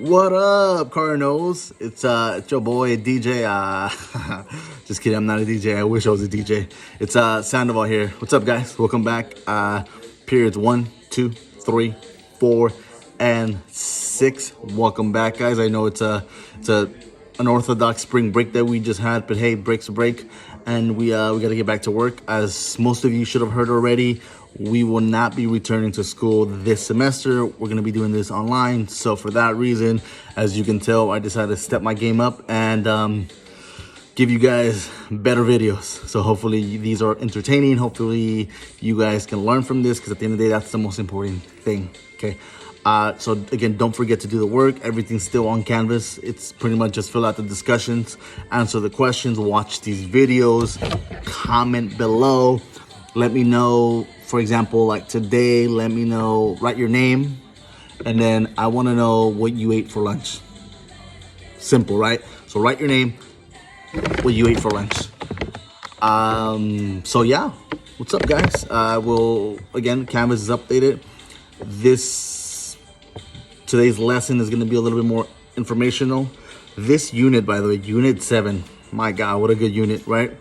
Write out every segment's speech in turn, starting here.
What up, Cardinals? It's your boy DJ. Just kidding, I'm not a DJ. I wish I was a DJ. It's Sandoval here. What's up, guys? Welcome back. Periods 1, 2, 3, 4, and 6. Welcome back, guys. I know it's an unorthodox spring break that we just had, but hey, break's a break, and we got to get back to work. As most of you should have heard already, we will not be returning to school this semester. We're going to be doing this online. So for that reason, as you can tell, I decided to step my game up and give you guys better videos. So hopefully these are entertaining. Hopefully you guys can learn from this, because at the end of the day, that's the most important thing. Okay. So again, don't forget to do the work. Everything's still on Canvas. It's pretty much just fill out the discussions, answer the questions, watch these videos, comment below. Let me know, for example, like today, let me know, write your name, and then I want to know what you ate for lunch. Simple, right? So write your name, what you ate for lunch. So yeah, what's up, guys? Again, Canvas is updated. Today's lesson is going to be a little bit more informational. This unit, by the way, Unit 7, my God, what a good unit, right?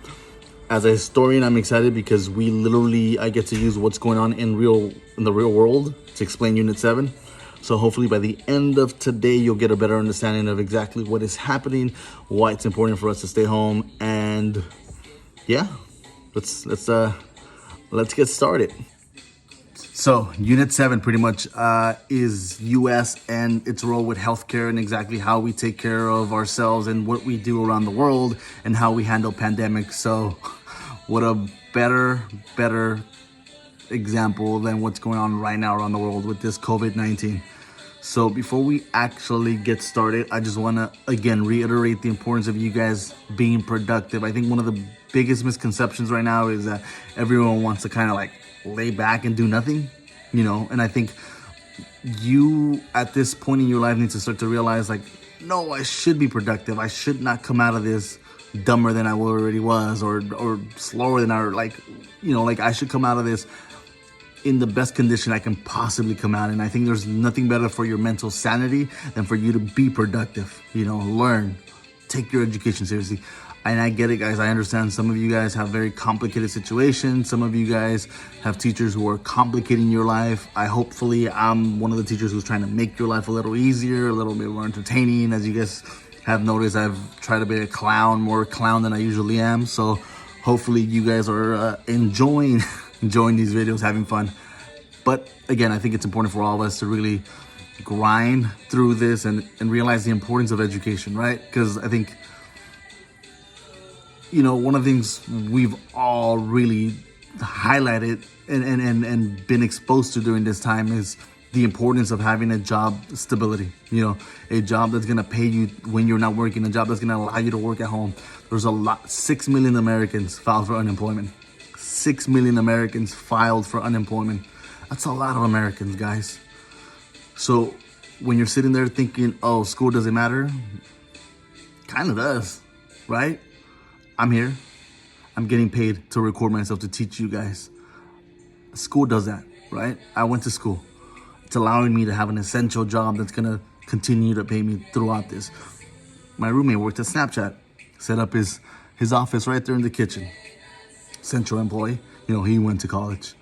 As a historian, I'm excited because I get to use what's going on in the real world to explain Unit 7. So hopefully by the end of today, you'll get a better understanding of exactly what is happening, why it's important for us to stay home, and yeah, let's get started. So Unit 7 pretty much is U.S. and its role with healthcare, and exactly how we take care of ourselves and what we do around the world and how we handle pandemics. So what a better example than what's going on right now around the world with this COVID-19. So before we actually get started, I just want to, again, reiterate the importance of you guys being productive. I think one of the biggest misconceptions right now is that everyone wants to kind of like lay back and do nothing, and I think you at this point in your life need to start to realize, like, no, I should be productive. I should not come out of this dumber than I already was, or slower than I should come out of this in the best condition I can possibly come out. And I think there's nothing better for your mental sanity than for you to be productive, learn, take your education seriously. And I get it, guys. I understand some of you guys have very complicated situations. Some of you guys have teachers who are complicating your life. Hopefully I'm one of the teachers who's trying to make your life a little easier, a little bit more entertaining. As you guys have noticed, I've tried to be more clown than I usually am. So hopefully you guys are enjoying these videos, having fun. But again, I think it's important for all of us to really grind through this and realize the importance of education, right? Because I think, one of the things we've all really highlighted and been exposed to during this time is the importance of having a job stability, a job that's going to pay you when you're not working, a job that's going to allow you to work at home. There's 6 million Americans filed for unemployment. 6 million Americans filed for unemployment. That's a lot of Americans, guys. So when you're sitting there thinking, oh, school doesn't matter, kind of does, right? I'm here. I'm getting paid to record myself to teach you guys. School does that, right? I went to school. It's allowing me to have an essential job that's going to continue to pay me throughout this. My roommate worked at Snapchat, set up his office right there in the kitchen. Central employee, he went to college.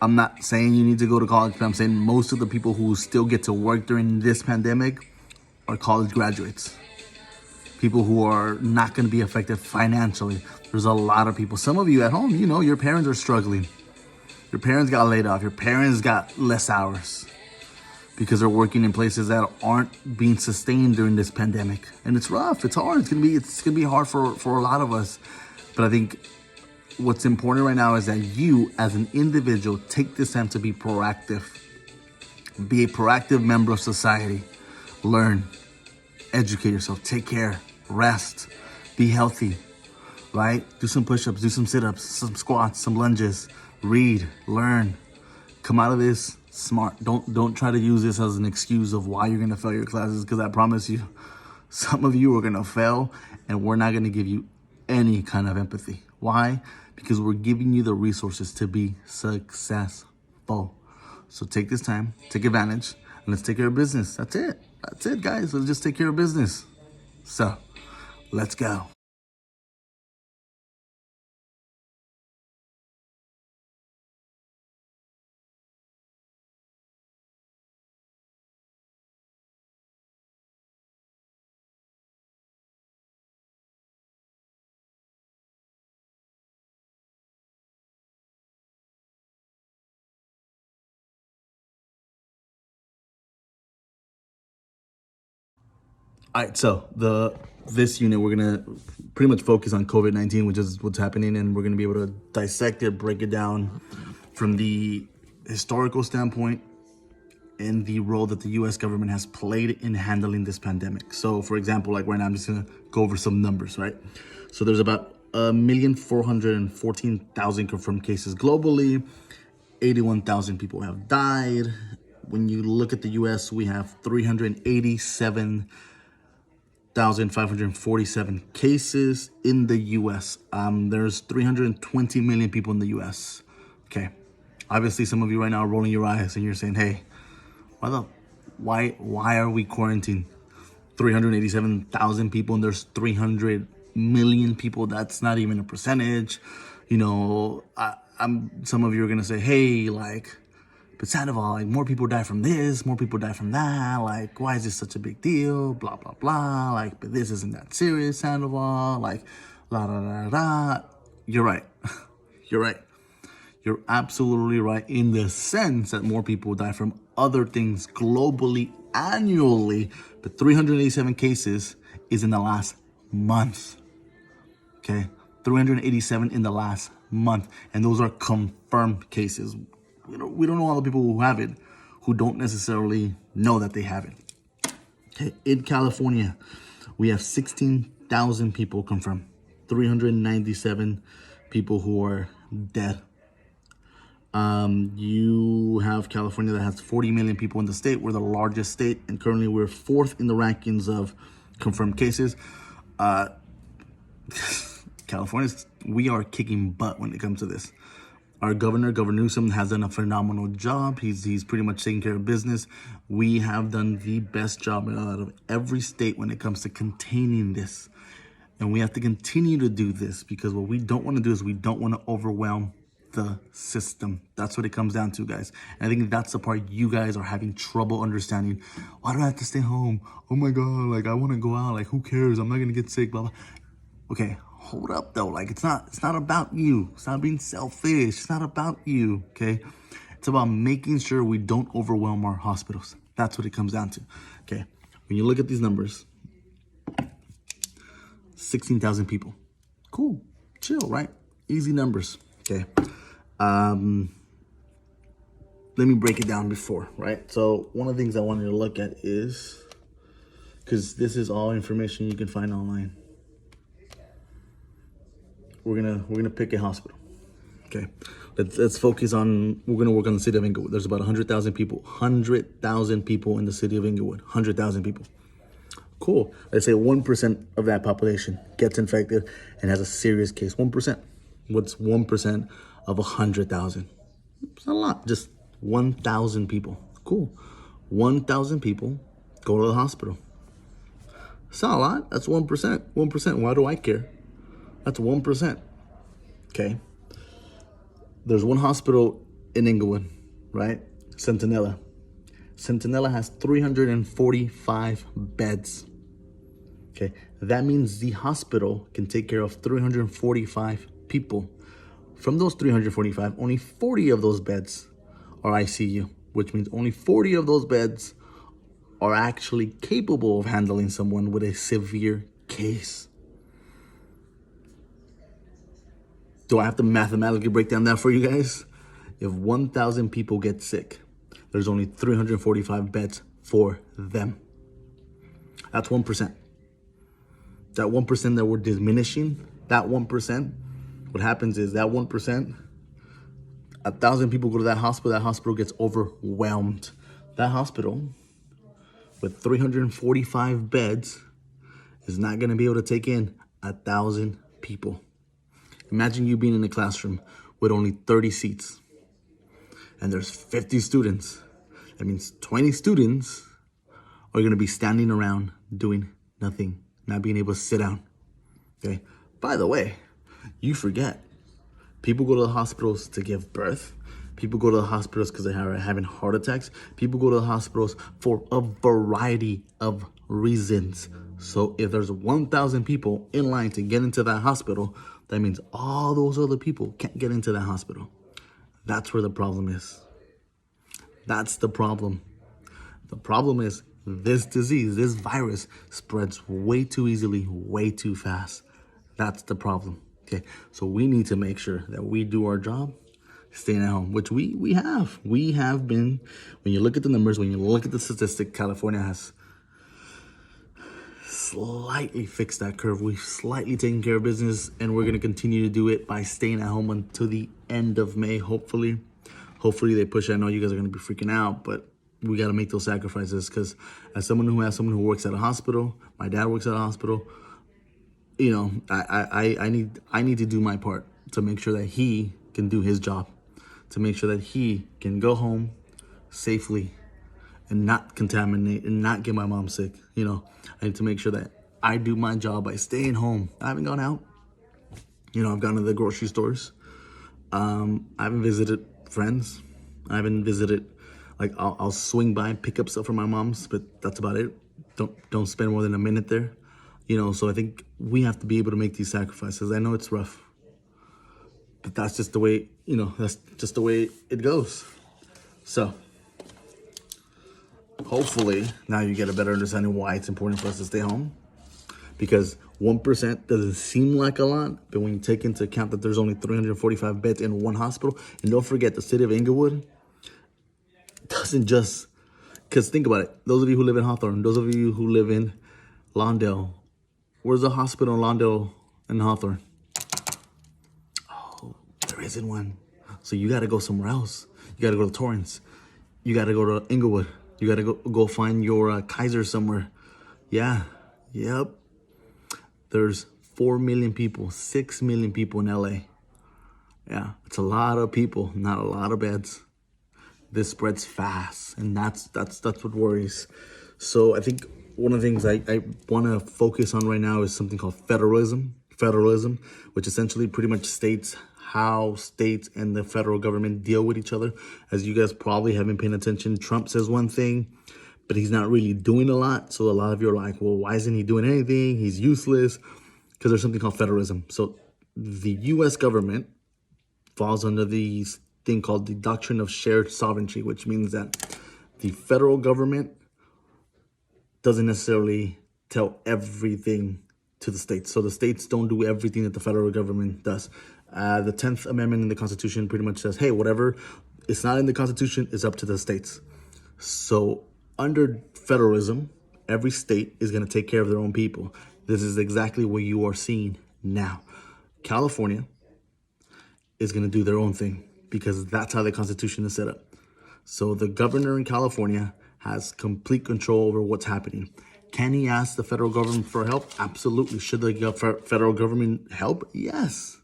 I'm not saying you need to go to college, but I'm saying most of the people who still get to work during this pandemic are college graduates. People who are not going to be affected financially. There's a lot of people. Some of you at home, your parents are struggling. Your parents got laid off. Your parents got less hours because they're working in places that aren't being sustained during this pandemic. And it's rough. It's hard. It's gonna be hard for a lot of us. But I think what's important right now is that you, as an individual, take this time to be proactive. Be a proactive member of society. Learn. Educate yourself. Take care. Rest. Be healthy. Right? Do some push-ups. Do some sit-ups. Some squats. Some lunges. Read. Learn. Come out of this smart. Don't try to use this as an excuse of why you're going to fail your classes, because I promise you, some of you are going to fail, and we're not going to give you any kind of empathy. Why? Because we're giving you the resources to be successful. So take this time, take advantage. let's take care of business. That's it. That's it, guys. Let's just take care of business. So, let's go. All right, so this unit we're gonna pretty much focus on COVID-19, which is what's happening, and we're gonna be able to dissect it, break it down from the historical standpoint and the role that the U.S. government has played in handling this pandemic. So, for example, like right now, I'm just gonna go over some numbers, right? So there's about 1,414,000 confirmed cases globally. 81,000 people have died. When you look at the U.S., we have 387,547 cases in the U.S. There's 320 million people in the U.S. Okay, obviously some of you right now are rolling your eyes and you're saying, "Hey, why are we quarantined 387,000 people and there's 300 million people? That's not even a percentage." You know, some of you are gonna say, "Hey, like, but Sandoval, like, more people die from this, more people die from that. Like, why is this such a big deal? Blah, blah, blah. Like, but this isn't that serious, Sandoval. Like, la, da, da, da." You're right. You're right. You're absolutely right in the sense that more people die from other things globally annually, but 387 cases is in the last month. Okay, 387 in the last month, and those are confirmed cases. We don't know all the people who have it, who don't necessarily know that they have it. Okay, in California, we have 16,000 people confirmed, 397 people who are dead. You have California that has 40 million people in the state. We're the largest state, and currently we're fourth in the rankings of confirmed cases. California, we are kicking butt when it comes to this. Our Governor Newsom, has done a phenomenal job. He's pretty much taking care of business. We have done the best job out of every state when it comes to containing this. And we have to continue to do this because what we don't want to do is we don't want to overwhelm the system. That's what it comes down to, guys. And I think that's the part you guys are having trouble understanding. Why do I have to stay home? Oh my God, like, I want to go out. Like, who cares? I'm not going to get sick, blah, blah. Okay, hold up though. Like, it's not about you. It's not being selfish. It's not about you, okay? It's about making sure we don't overwhelm our hospitals. That's what it comes down to, okay? When you look at these numbers, 16,000 people. Cool, chill, right? Easy numbers, okay? Let me break it down before, right? So one of the things I wanted to look at is, because this is all information you can find online. We're gonna pick a hospital. Okay, let's focus on. We're gonna work on the city of Inglewood. There's about 100,000 people. 100,000 people in the city of Inglewood. 100,000 people. Cool. Let's say 1% of that population gets infected and has a serious case. 1%. What's 1% of 100,000? It's not a lot. Just 1,000 people. Cool. 1,000 people go to the hospital. It's not a lot. That's 1%. 1%. Why do I care? That's 1%. Okay. There's one hospital in Inglewood, right? Centinela. Centinela has 345 beds. Okay. That means the hospital can take care of 345 people. From those 345, only 40 of those beds are ICU, which means only 40 of those beds are actually capable of handling someone with a severe case. Do I have to mathematically break down that for you guys? If 1,000 people get sick, there's only 345 beds for them. That's 1%. That 1% that we're diminishing, that 1%, what happens is that 1%, 1,000 people go to that hospital gets overwhelmed. That hospital with 345 beds is not gonna be able to take in 1,000 people. Imagine you being in a classroom with only 30 seats and there's 50 students That means 20 students are going to be standing around doing nothing, not being able to sit down. Okay. By the way, you forget, people go to the hospitals to give birth. People go to the hospitals because they are having heart attacks. People go to the hospitals for a variety of reasons. So if there's 1,000 people in line to get into that hospital, that means all those other people can't get into that hospital. That's where the problem is. That's the problem. The problem is this disease, this virus spreads way too easily, way too fast. That's the problem. Okay, so we need to make sure that we do our job, staying at home, which we have. We have been, when you look at the numbers, when you look at the statistic, California has slightly fixed that curve. We've slightly taken care of business, and we're going to continue to do it by staying at home until the end of May, hopefully. Hopefully they push it. I know you guys are going to be freaking out, but we got to make those sacrifices, because as someone who works at a hospital, my dad works at a hospital, you know, I need to do my part to make sure that he can do his job, to make sure that he can go home safely and not contaminate and not get my mom sick. You know, I need to make sure that I do my job by staying home. I haven't gone out. You know, I've gone to the grocery stores. I haven't visited friends. I haven't visited, like, I'll swing by and pick up stuff from my mom's, but that's about it. Don't spend more than a minute there. You know, so I think we have to be able to make these sacrifices. I know it's rough, but that's just the way, you know, that's just the way it goes. So hopefully now you get a better understanding why it's important for us to stay home, because 1% doesn't seem like a lot, but when you take into account that there's only 345 beds in one hospital, and don't forget the city of Inglewood doesn't just, because think about it, those of you who live in Hawthorne, those of you who live in Lawndale, where's the hospital in Lawndale and Hawthorne? Oh, there isn't one. So you got to go somewhere else. You got to go to Torrance. You got to go to Inglewood. You got to go find your Kaiser somewhere. Yeah. Yep. There's 4 million people, 6 million people in LA. Yeah, it's a lot of people, not a lot of beds. This spreads fast, and that's what worries. So I think one of the things I want to focus on right now is something called federalism. Federalism, which essentially pretty much states how states and the federal government deal with each other. As you guys probably haven't paying attention, Trump says one thing, but he's not really doing a lot. So a lot of you are like, well, why isn't he doing anything? He's useless. Because there's something called federalism. So the U.S. government falls under the thing called the doctrine of shared sovereignty, which means that the federal government doesn't necessarily tell everything to the states. So the states don't do everything that the federal government does. The 10th Amendment in the Constitution pretty much says, hey, whatever it's not in the Constitution is up to the states. So under federalism, every state is going to take care of their own people. This is exactly what you are seeing now. California is going to do their own thing because that's how the Constitution is set up. So the governor in California has complete control over what's happening. Can he ask the federal government for help? Absolutely. Should the federal government help? Yes.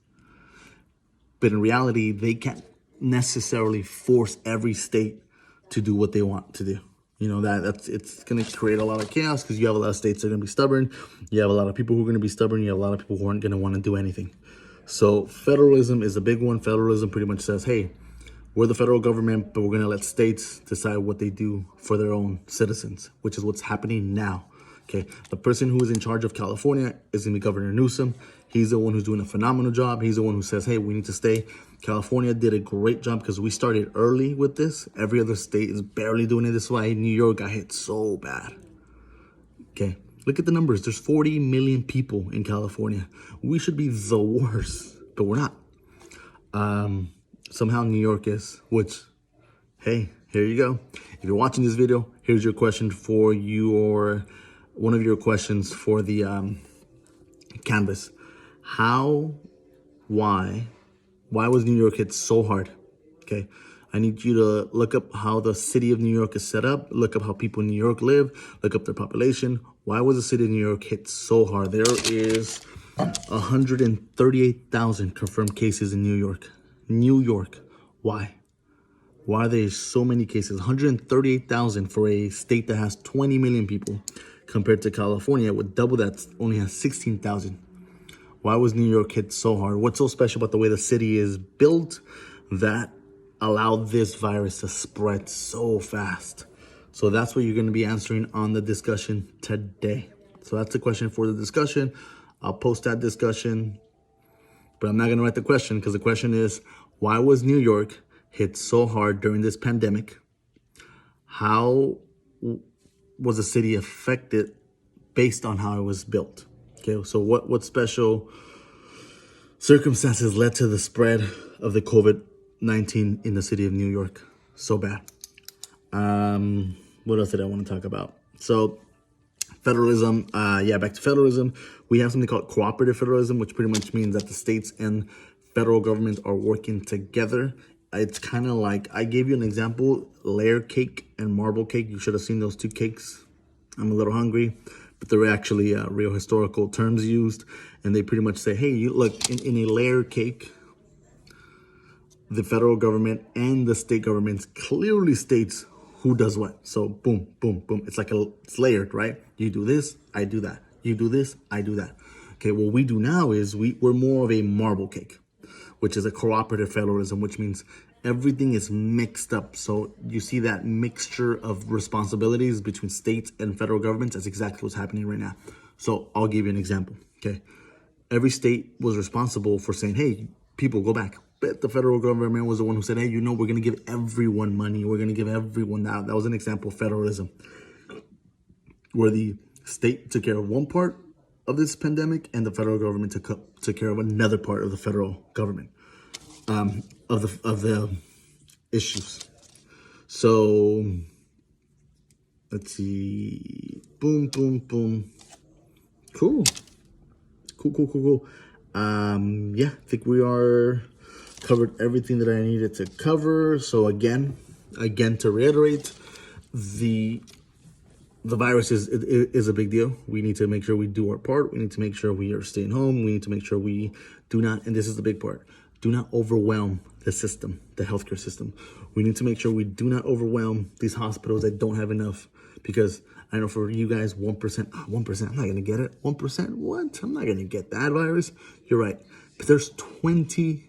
But in reality, they can't necessarily force every state to do what they want to do. You know, it's going to create a lot of chaos because you have a lot of states that are going to be stubborn. You have a lot of people who are going to be stubborn. You have a lot of people who aren't going to want to do anything. So federalism is a big one. Federalism pretty much says, hey, we're the federal government, but we're going to let states decide what they do for their own citizens, which is what's happening now. Okay, the person who is in charge of California is going to be Governor Newsom. He's the one who's doing a phenomenal job. He's the one who says, hey, we need to stay. California did a great job because we started early with this. Every other state is barely doing it this way. New York got hit so bad. Okay, look at the numbers. There's 40 million people in California. We should be the worst, but we're not. Somehow New York is, which, hey, here you go. If you're watching this video, here's your question for one of your questions for the Canvas. Why was New York hit so hard? Okay, I need you to look up how the city of New York is set up, look up how people in New York live, look up their population. Why was the city of New York hit so hard? There is 138,000 confirmed cases in New York. Why? Why are there so many cases? 138,000 for a state that has 20 million people, compared to California with double that only has 16,000. Why was New York hit so hard? What's so special about the way the city is built that allowed this virus to spread so fast? So that's what you're going to be answering on the discussion today. So that's the question for the discussion. I'll post that discussion, but I'm not going to write the question, because the question is, why was New York hit so hard during this pandemic? How was the city affected based on how it was built? Okay, so what special circumstances led to the spread of the COVID-19 in the city of New York so bad? What else did I want to talk about? So federalism, back to federalism. We have something called cooperative federalism, which pretty much means that the states and federal government are working together. It's kind of like, I gave you an example, layer cake and marble cake. You should have seen those two cakes. I'm a little hungry, but they're actually real historical terms used. And they pretty much say, hey, you look, in a layer cake, the federal government and the state governments clearly states who does what. So boom, boom, boom. It's layered, right? You do this, I do that. You do this, I do that. Okay, what we do now is we're more of a marble cake, which is a cooperative federalism, which means everything is mixed up. So you see that mixture of responsibilities between states and federal governments. That's exactly what's happening right now. So I'll give you an example, okay? Every state was responsible for saying, hey, people, go back. But the federal government was the one who said, hey, we're going to give everyone money. We're going to give everyone that. That was an example of federalism, where the state took care of one part of this pandemic and the federal government took care of another part of the federal government, of the issues. So let's see. Boom, boom, boom. Cool. I think we are covered everything that I needed to cover. So again, to reiterate, the virus is a big deal. We need to make sure we do our part. We need to make sure we are staying home. We need to make sure we do not, and this is the big part, do not overwhelm the system, the healthcare system. We need to make sure we do not overwhelm these hospitals that don't have enough, because I know for you guys, 1%, 1%, I'm not going to get it. 1%, what? I'm not going to get that virus. You're right. But there's 20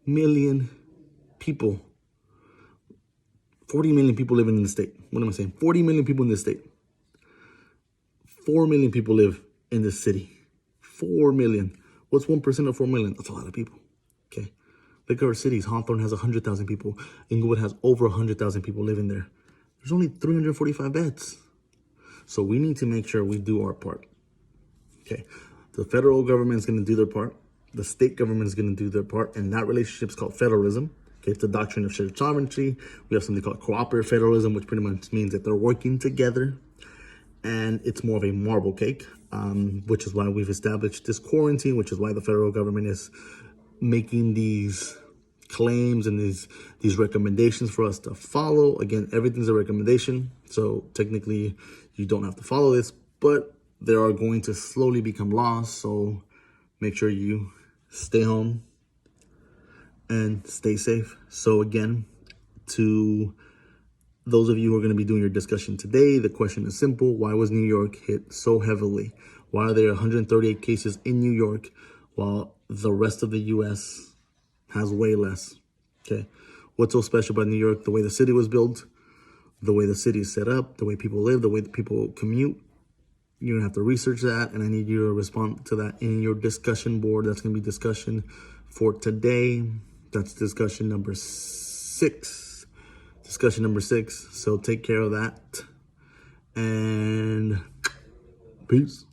million people, 40 million people living in the state. What am I saying? 40 million people in the state. 4 million people live in the city. 4 million. What's 1% of 4 million? That's a lot of people. Okay. Look at our cities. Hawthorne has 100,000 people. Inglewood has over 100,000 people living there. There's only 345 beds. So we need to make sure we do our part. Okay. The federal government is going to do their part. The state government is going to do their part. And that relationship is called federalism. Okay. It's the doctrine of shared sovereignty. We have something called cooperative federalism, which pretty much means that they're working together. And it's more of a marble cake, which is why we've established this quarantine, which is why the federal government is making these claims and these recommendations for us to follow. Again, everything's a recommendation, so technically you don't have to follow this, but they are going to slowly become laws. So make sure you stay home and stay safe. So again, to those of you who are going to be doing your discussion today, the question is simple. Why was New York hit so heavily? Why are there 138 cases in New York while the rest of the U.S. has way less? Okay. What's so special about New York? The way the city was built, the way the city is set up, the way people live, the way that people commute. You're going to have to research that, and I need you to respond to that in your discussion board. That's going to be discussion for today. That's discussion number 6. Discussion number 6. So take care of that. And peace.